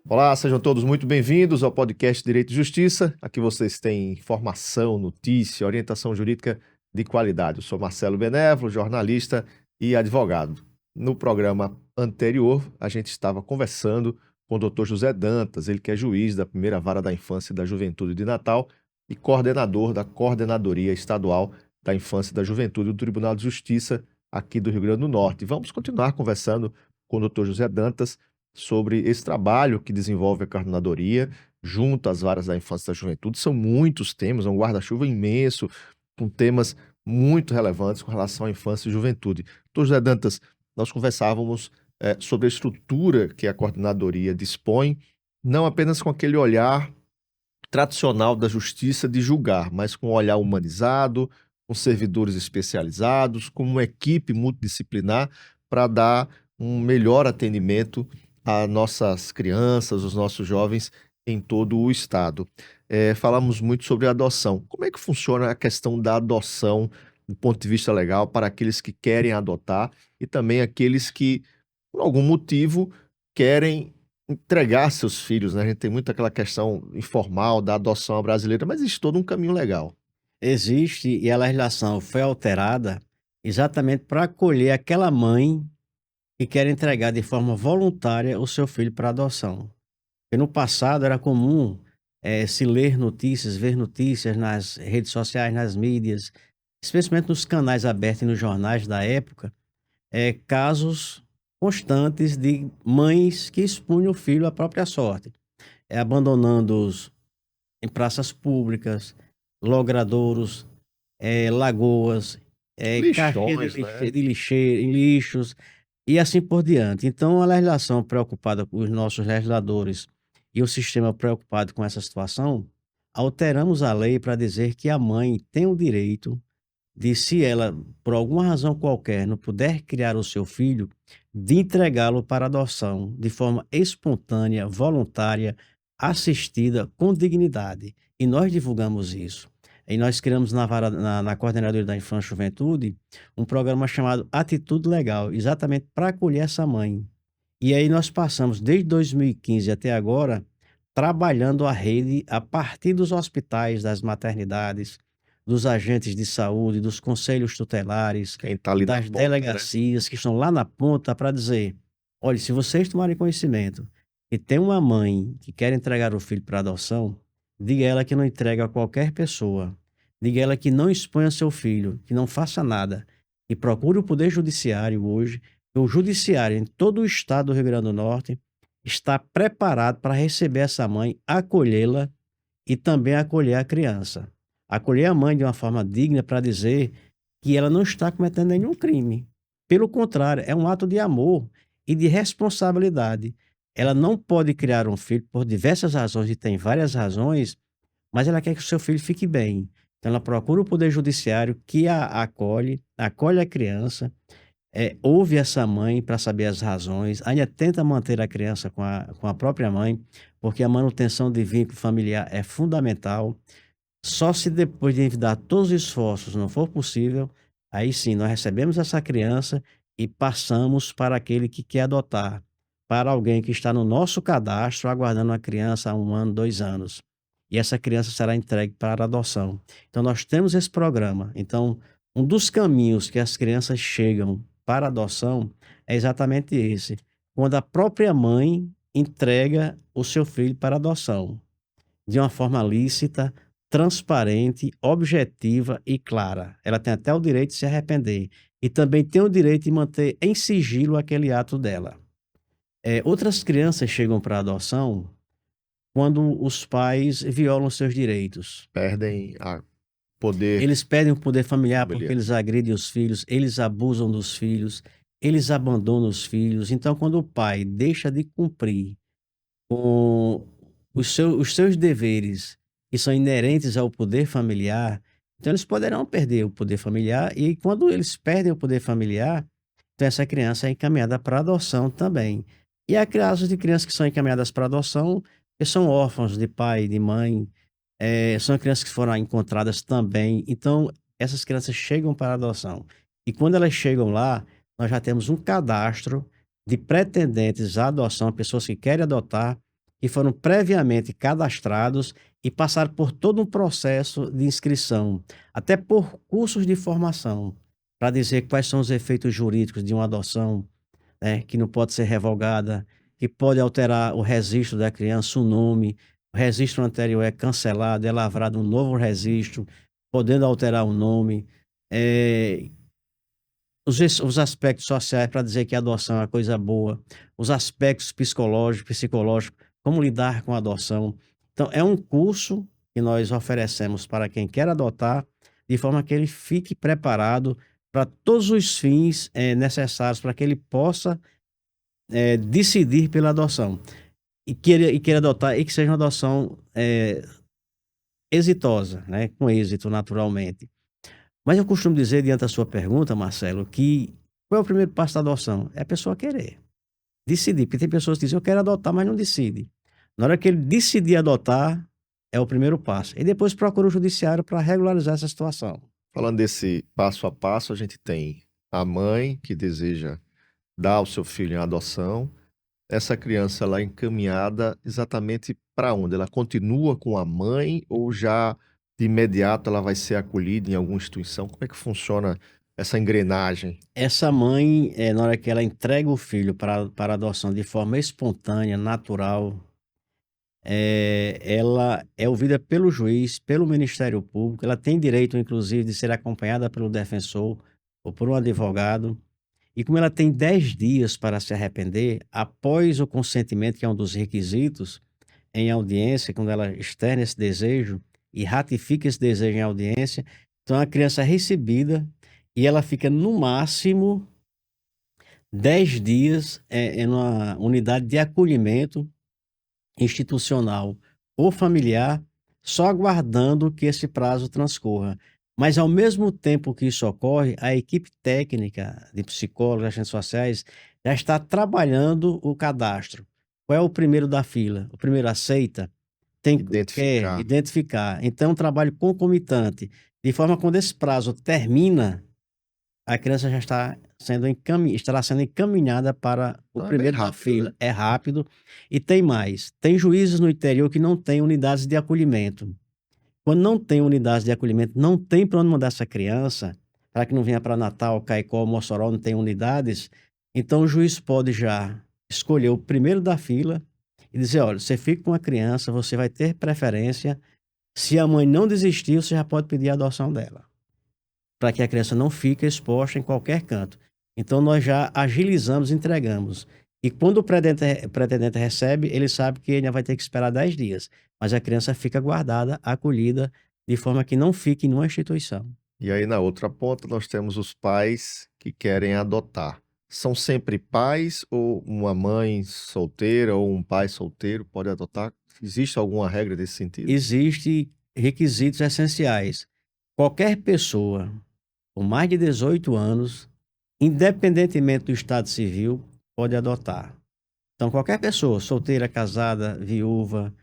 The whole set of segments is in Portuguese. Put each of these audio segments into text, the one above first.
Olá, sejam todos muito bem-vindos ao podcast Direito e Justiça. Aqui vocês têm informação, notícia, orientação jurídica de qualidade. Eu sou Marcelo Benévolo, jornalista e advogado. No programa anterior, a gente estava conversando com o Dr. José Dantas, ele que é juiz da Primeira Vara da Infância e da Juventude de Natal e coordenador da Coordenadoria Estadual da Infância e da Juventude do Tribunal de Justiça aqui do Rio Grande do Norte. Vamos continuar conversando com o Dr. José Dantas sobre esse trabalho que desenvolve a coordenadoria junto às varas da infância e da juventude. São muitos temas, é um guarda-chuva imenso, com temas muito relevantes com relação à infância e juventude. Doutor José Dantas, nós conversávamos sobre a estrutura que a coordenadoria dispõe, não apenas com aquele olhar tradicional da justiça de julgar, mas com um olhar humanizado, com servidores especializados, com uma equipe multidisciplinar para dar um melhor atendimento às nossas crianças, os nossos jovens em todo o estado. Falamos muito sobre a adoção. Como é que funciona a questão da adoção do ponto de vista legal para aqueles que querem adotar e também aqueles que, por algum motivo, querem entregar seus filhos, né? A gente tem muito aquela questão informal da adoção brasileira, mas existe todo um caminho legal. Existe, e a legislação foi alterada exatamente para acolher aquela mãe que quer entregar de forma voluntária o seu filho para adoção. Porque no passado era comum, se ler notícias, ver notícias nas redes sociais, nas mídias, especialmente nos canais abertos e nos jornais da época, casos constantes de mães que expunham o filho à própria sorte, abandonando-os em praças públicas, logradouros, lagoas, caixas Lixões, né? de lixeira em lixos, e assim por diante. Então a legislação preocupada com os nossos legisladores e o sistema preocupado com essa situação, alteramos a lei para dizer que a mãe tem o direito de, se ela, por alguma razão qualquer, não puder criar o seu filho, de entregá-lo para adoção de forma espontânea, voluntária, assistida, com dignidade. E nós divulgamos isso. E nós criamos na Coordenadoria da Infância e Juventude um programa chamado Atitude Legal, exatamente para acolher essa mãe. E aí nós passamos, desde 2015 até agora, trabalhando a rede a partir dos hospitais, das maternidades, dos agentes de saúde, dos conselhos tutelares, Quem está ali na das ponta, né? delegacias que estão lá na ponta para dizer: olhe, se vocês tomarem conhecimento que tem uma mãe que quer entregar o filho para adoção, diga a ela que não entrega a qualquer pessoa. Diga a ela que não exponha seu filho, que não faça nada. E procure o Poder Judiciário hoje. O Judiciário em todo o estado do Rio Grande do Norte está preparado para receber essa mãe, acolhê-la e também acolher a criança. Acolher a mãe de uma forma digna para dizer que ela não está cometendo nenhum crime. Pelo contrário, é um ato de amor e de responsabilidade. Ela não pode criar um filho por diversas razões, e tem várias razões, mas ela quer que o seu filho fique bem. Então ela procura o Poder Judiciário que a acolhe, acolhe a criança, ouve essa mãe para saber as razões, ainda tenta manter a criança com a própria mãe, porque a manutenção de vínculo familiar é fundamental. Só se depois de envidar todos os esforços não for possível, aí sim nós recebemos essa criança e passamos para aquele que quer adotar, para alguém que está no nosso cadastro aguardando uma criança há 1 ano, 2 anos. E essa criança será entregue para adoção. Então nós temos esse programa. Então, um dos caminhos que as crianças chegam para adoção é exatamente esse, quando a própria mãe entrega o seu filho para adoção, de uma forma lícita, transparente, objetiva e clara. Ela tem até o direito de se arrepender e também tem o direito de manter em sigilo aquele ato dela. Outras crianças chegam para adoção quando os pais violam seus direitos. Perdem a poder Eles perdem o poder familiar porque familiar. eles agridem os filhos, eles abusam dos filhos, eles abandonam os filhos. Então, quando o pai deixa de cumprir com os seus deveres, que são inerentes ao poder familiar, então eles poderão perder o poder familiar, e quando eles perdem o poder familiar, então essa criança é encaminhada para adoção também. E há casos de crianças que são encaminhadas para adoção, que são órfãos de pai e de mãe, são crianças que foram encontradas também. Então, essas crianças chegam para adoção. E quando elas chegam lá, nós já temos um cadastro de pretendentes à adoção, pessoas que querem adotar, que foram previamente cadastrados e passaram por todo um processo de inscrição, até por cursos de formação, para dizer quais são os efeitos jurídicos de uma adoção, né, que não pode ser revogada, que pode alterar o registro da criança, o nome, o registro anterior é cancelado, é lavrado um novo registro, podendo alterar o nome, eh, os aspectos sociais para dizer que a adoção é uma coisa boa, os aspectos psicológicos, como lidar com a adoção. Então, é um curso que nós oferecemos para quem quer adotar, de forma que ele fique preparado para todos os fins necessários para que ele possa decidir pela adoção e queira adotar e que seja uma adoção exitosa, né? Com êxito, naturalmente. Mas eu costumo dizer, diante da sua pergunta, Marcelo, que qual é o primeiro passo da adoção? É a pessoa querer, decidir. Porque tem pessoas que dizem, eu quero adotar, mas não decide. Na hora que ele decidir adotar, é o primeiro passo. E depois procura o judiciário para regularizar essa situação. Falando desse passo a passo, a gente tem a mãe que deseja dar o seu filho em adoção. Essa criança ela é encaminhada exatamente para onde? Ela continua com a mãe ou já de imediato ela vai ser acolhida em alguma instituição? Como é que funciona essa engrenagem? Essa mãe, na hora que ela entrega o filho para adoção de forma espontânea, natural, ela é ouvida pelo juiz, pelo Ministério Público, ela tem direito, inclusive, de ser acompanhada pelo defensor ou por um advogado. E como ela tem 10 dias para se arrepender, após o consentimento, que é um dos requisitos, em audiência, quando ela externa esse desejo e ratifica esse desejo em audiência, então a criança é recebida e ela fica no máximo 10 dias em uma unidade de acolhimento institucional ou familiar, só aguardando que esse prazo transcorra. Mas ao mesmo tempo que isso ocorre, a equipe técnica de psicólogos, agentes sociais, já está trabalhando o cadastro. Qual é o primeiro da fila? O primeiro aceita? Quer Identificar. identificar. Então, é um trabalho concomitante, de forma que quando esse prazo termina, a criança já estará sendo encaminhada para o Então é bem primeiro da rápido, fila. né? É rápido. E tem mais, tem juízes no interior que não têm unidades de acolhimento. Quando não tem unidades de acolhimento, não tem para onde mandar essa criança, para que não venha para Natal, Caicó, Mossoró, não tem unidades, então o juiz pode já escolher o primeiro da fila e dizer: olha, você fica com a criança, você vai ter preferência. Se a mãe não desistir, você já pode pedir a adoção dela, para que a criança não fique exposta em qualquer canto. Então nós já agilizamos, entregamos. E quando o pretendente recebe, ele sabe que ainda vai ter que esperar 10 dias, mas a criança fica guardada, acolhida, de forma que não fique em nenhuma instituição. E aí na outra ponta nós temos os pais que querem adotar. São sempre pais ou uma mãe solteira ou um pai solteiro pode adotar? Existe alguma regra desse sentido? Existem requisitos essenciais. Qualquer pessoa com mais de 18 anos, independentemente do estado civil, pode adotar. Então, qualquer pessoa, solteira, casada, viúva,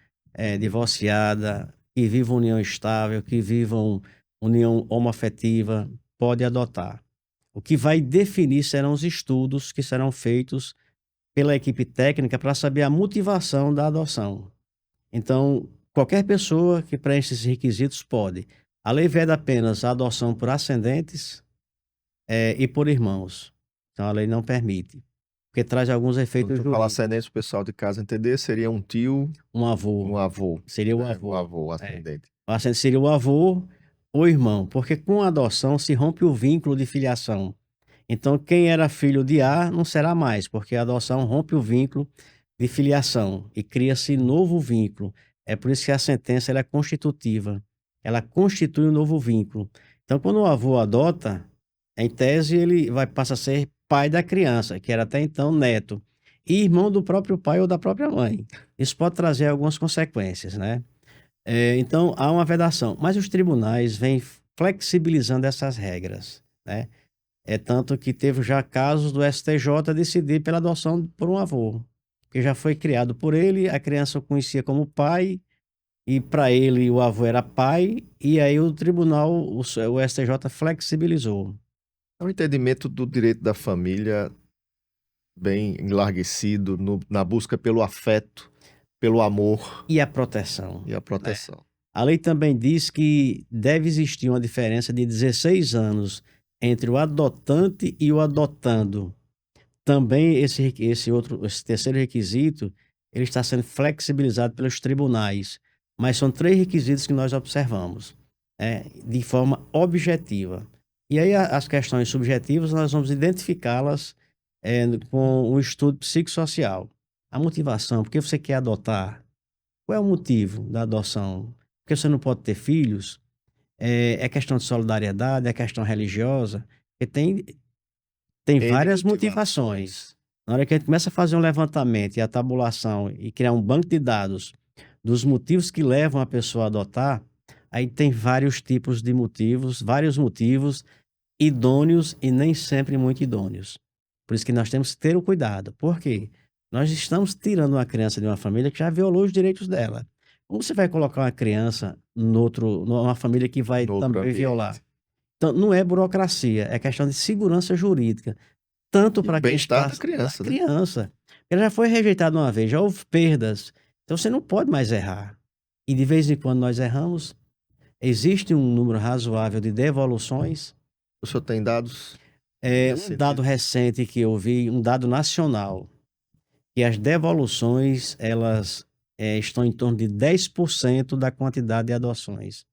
divorciada, que viva união estável, que viva união homoafetiva, pode adotar. O que vai definir serão os estudos que serão feitos pela equipe técnica para saber a motivação da adoção. Então, qualquer pessoa que preenche esses requisitos pode. A lei veda apenas a adoção por ascendentes, e por irmãos. Então, a lei não permite, porque traz alguns Quando efeitos tu fala jurídicos. ascendente, o pessoal de casa entender, seria um tio, Um avô, um avô, seria o né? Um avô. avô É. ascendente. O ascendente seria o avô ou irmão, porque com a adoção se rompe o vínculo de filiação. Então, quem era filho de A não será mais, porque a adoção rompe o vínculo de filiação e cria-se novo vínculo. É por isso que a sentença ela é constitutiva. Ela constitui um novo vínculo. Então, quando o avô adota, em tese, ele passa a ser pai da criança, que era até então neto, e irmão do próprio pai ou da própria mãe. Isso pode trazer algumas consequências, né? Então, há uma vedação, mas os tribunais vêm flexibilizando essas regras, né? É tanto que teve já casos do STJ decidir pela adoção por um avô, que já foi criado por ele, a criança o conhecia como pai, e para ele o avô era pai, e aí o tribunal, o STJ flexibilizou. É um entendimento do direito da família bem enlarguecido na busca pelo afeto pelo amor e a proteção. e a proteção. A lei também diz que deve existir uma diferença de 16 anos entre o adotante e o adotando. Também esse terceiro requisito, ele está sendo flexibilizado pelos tribunais, mas são 3 requisitos que nós observamos, de forma objetiva. E aí as questões subjetivas nós vamos identificá-las, com o estudo psicossocial. A motivação, por que você quer adotar? Qual é o motivo da adoção? Porque você não pode ter filhos? É questão de solidariedade, é questão religiosa, porque tem N várias motivações. motivações. Na hora que a gente começa a fazer um levantamento e a tabulação e criar um banco de dados dos motivos que levam a pessoa a adotar, aí tem vários tipos de motivos, vários motivos idôneos e nem sempre muito idôneos. Por isso que nós temos que ter o cuidado. Por quê? Nós estamos tirando uma criança de uma família que já violou os direitos dela. Como você vai colocar uma criança numa família que vai No outro também ambiente. violar? Então, não é burocracia, é questão de segurança jurídica, tanto E para quem bem-estar da está criança, né? criança. Ela já foi rejeitada uma vez, já houve perdas, então você não pode mais errar. E de vez em quando nós erramos, existe um número razoável de devoluções. O senhor tem dados Um nesse dado sentido? recente que eu vi, um dado nacional, que as devoluções elas, estão em torno de 10% da quantidade de adoções.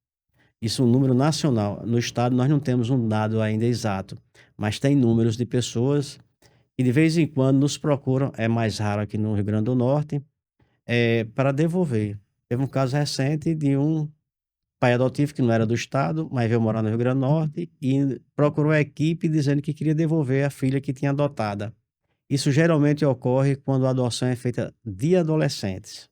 Isso é um número nacional. No estado nós não temos um dado ainda exato, mas tem números de pessoas que de vez em quando nos procuram, é mais raro aqui no Rio Grande do Norte, para devolver. Teve um caso recente de um pai adotivo que não era do estado, mas veio morar no Rio Grande do Norte e procurou a equipe dizendo que queria devolver a filha que tinha adotada. Isso geralmente ocorre quando a adoção é feita de adolescentes,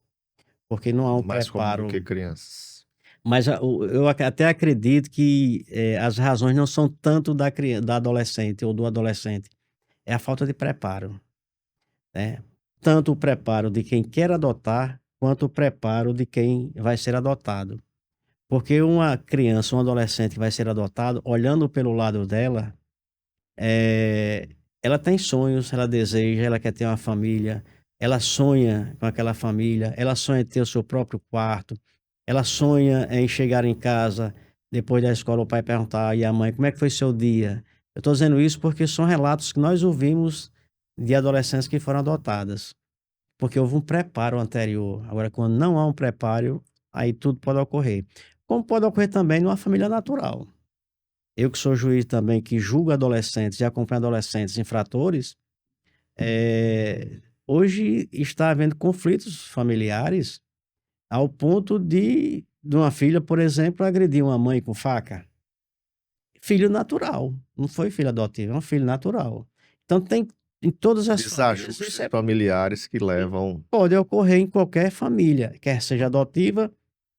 porque não há um Mais comum do que preparo. crianças. Mas eu até acredito que as razões não são tanto da adolescente ou do adolescente, é a falta de preparo, né? Tanto o preparo de quem quer adotar, quanto o preparo de quem vai ser adotado. Porque uma criança, um adolescente que vai ser adotado, olhando pelo lado dela, ela tem sonhos, ela deseja, ela quer ter uma família, ela sonha com aquela família, ela sonha em ter o seu próprio quarto, ela sonha em chegar em casa depois da escola, o pai perguntar: "E a mãe, como é que foi seu dia?". Eu estou dizendo isso porque são relatos que nós ouvimos de adolescentes que foram adotadas, porque houve um preparo anterior. Agora, quando não há um preparo, aí tudo pode ocorrer. Como pode ocorrer também numa família natural. Eu que sou juiz também, que julgo adolescentes e acompanho adolescentes infratores, hoje está havendo conflitos familiares ao ponto de uma filha, por exemplo, agredir uma mãe com faca. Filho natural, não foi filho adotivo, é um filho natural. Então tem em todas as famílias, isso Desajustes familiares que levam. pode ocorrer em qualquer família, quer seja adotiva,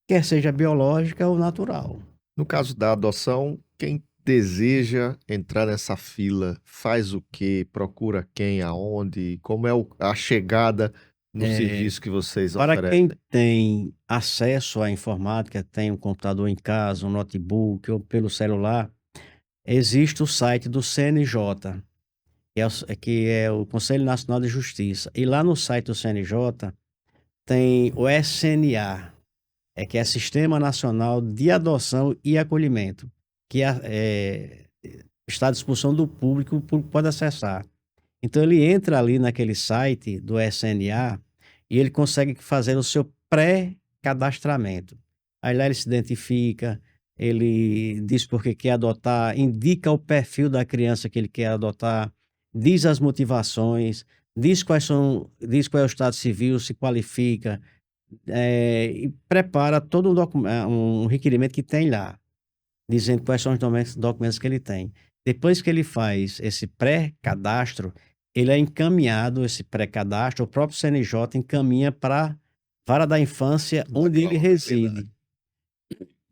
quer seja biológica ou natural. No caso da adoção, quem deseja entrar nessa fila faz o quê? Procura quem, aonde? Como é a chegada no serviço que vocês Para oferecem? quem tem acesso à informática, tem um computador em casa, um notebook ou pelo celular, existe o site do CNJ, que é o Conselho Nacional de Justiça. E lá no site do CNJ tem o SNA, que é Sistema Nacional de Adoção e Acolhimento, que está à disposição do público, o público pode acessar. Então ele entra ali naquele site do SNA e ele consegue fazer o seu pré-cadastramento. Aí lá ele se identifica, ele diz por que quer adotar, indica o perfil da criança que ele quer adotar, diz as motivações, diz qual é o estado civil, se qualifica, e prepara todo um requerimento que tem lá, dizendo quais são os documentos que ele tem. Depois que ele faz esse pré-cadastro, ele é encaminhado, esse pré-cadastro, o próprio CNJ encaminha para vara da infância onde ele reside.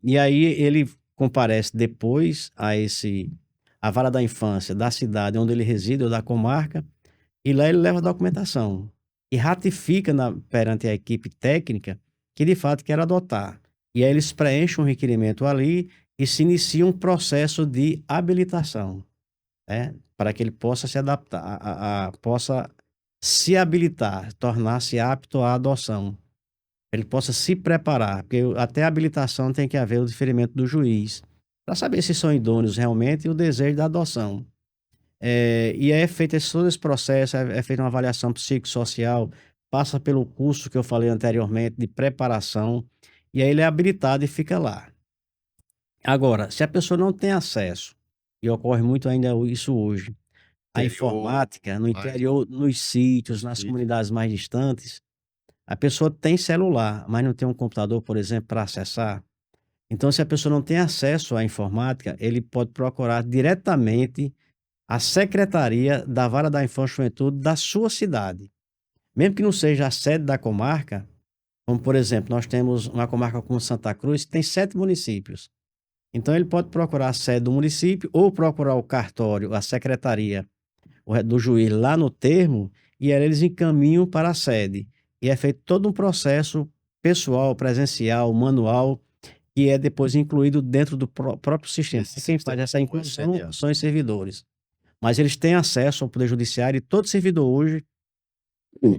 E aí ele comparece depois a vara da infância da cidade onde ele reside ou da comarca, e lá ele leva a documentação e ratifica perante a equipe técnica que de fato quer adotar. E aí eles preenchem um requerimento ali e se inicia um processo de habilitação, né, para que ele possa se adaptar, possa se habilitar, tornar-se apto à adoção. ele possa se preparar, porque até a habilitação tem que haver o diferimento do juiz, para saber se são idôneos realmente e o desejo da adoção. E é feito todo esse processo, é feita uma avaliação psicossocial, passa pelo curso que eu falei anteriormente de preparação, e aí ele é habilitado e fica lá. Agora, se a pessoa não tem acesso, e ocorre muito ainda isso hoje, a Interior, informática no mais interior, nos sítios, nas sítio. comunidades mais distantes, a pessoa tem celular, mas não tem um computador, por exemplo, para acessar. Então, se a pessoa não tem acesso à informática, ele pode procurar diretamente a secretaria da Vara da Infância e Juventude da sua cidade. Mesmo que não seja a sede da comarca, como por exemplo, nós temos uma comarca como Santa Cruz, que tem 7 municípios. Então ele pode procurar a sede do município ou procurar o cartório, a secretaria do juiz lá no termo, e aí eles encaminham para a sede. E é feito todo um processo pessoal, presencial, manual, que é depois incluído dentro do próprio sistema. Esse Quem faz sistema essa do inclusão SNA. são os servidores. Mas eles têm acesso ao Poder Judiciário e todo servidor hoje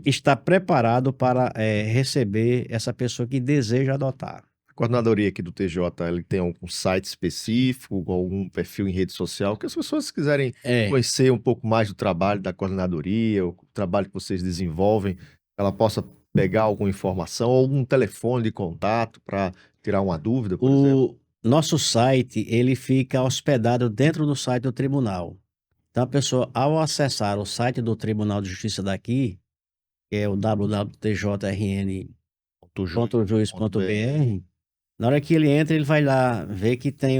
está preparado para receber essa pessoa que deseja adotar. A coordenadoria aqui do TJ, ele tem algum site específico, algum perfil em rede social, que as pessoas quiserem É, conhecer um pouco mais do trabalho da coordenadoria, o trabalho que vocês desenvolvem, ela possa pegar alguma informação, ou algum telefone de contato para tirar uma dúvida, por exemplo. o nosso site, ele fica hospedado dentro do site do tribunal. Então a pessoa, ao acessar o site do Tribunal de Justiça daqui, que é o .juiz.br. www.tjrn.juiz.br, na hora que ele entra, ele vai lá ver que tem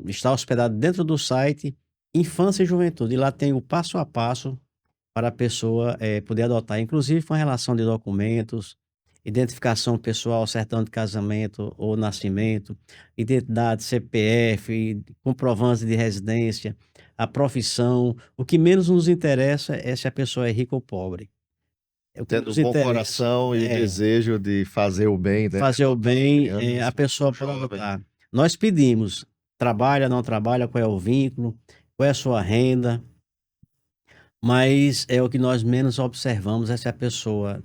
está hospedado dentro do site Infância e Juventude, e lá tem o passo a passo para a pessoa, poder adotar, inclusive com relação de documentos, identificação pessoal, certidão de casamento ou nascimento, identidade, CPF, comprovante de residência, a profissão. O que menos nos interessa é se a pessoa é rica ou pobre. O que Tendo nos bom interessa coração e é desejo de fazer o bem, né, fazer o tanto para as bem, a crianças quanto para pessoa o pode jovem. adotar. Nós pedimos, trabalha, não trabalha, qual é o vínculo, qual é a sua renda, mas é o que nós menos observamos é se a pessoa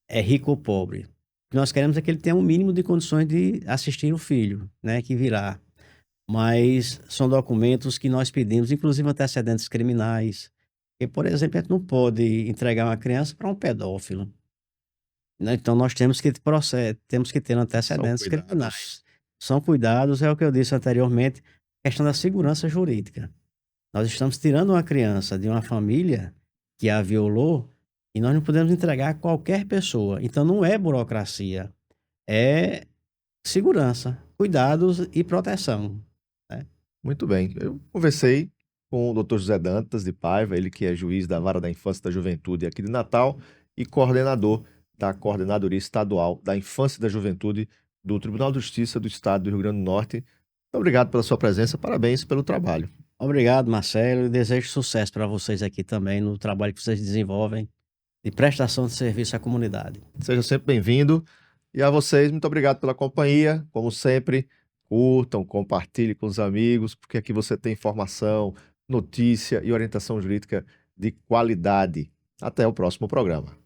é rico ou pobre. O que nós queremos é que ele tenha um mínimo de condições de assistir o filho, né, que virá. Mas são documentos que nós pedimos, inclusive antecedentes criminais. Porque, por exemplo, a gente não pode entregar uma criança para um pedófilo, né? Então nós temos que ter São antecedentes cuidados. criminais. São cuidados, é o que eu disse anteriormente, questão da segurança jurídica. Nós estamos tirando uma criança de uma família que a violou e nós não podemos entregar a qualquer pessoa. Então não é burocracia, é segurança, cuidados e proteção, né. Muito bem. Eu conversei com o Dr. José Dantas de Paiva, ele que é juiz da Vara da Infância e da Juventude aqui de Natal e coordenador da Coordenadoria Estadual da Infância e da Juventude do Tribunal de Justiça do Estado do Rio Grande do Norte. Muito obrigado pela sua presença, parabéns pelo trabalho. Obrigado, Marcelo, e desejo sucesso para vocês aqui também no trabalho que vocês desenvolvem de prestação de serviço à comunidade. Seja sempre bem-vindo. E a vocês, muito obrigado pela companhia. Como sempre, curtam, compartilhem com os amigos, porque aqui você tem informação, notícia e orientação jurídica de qualidade. Até o próximo programa.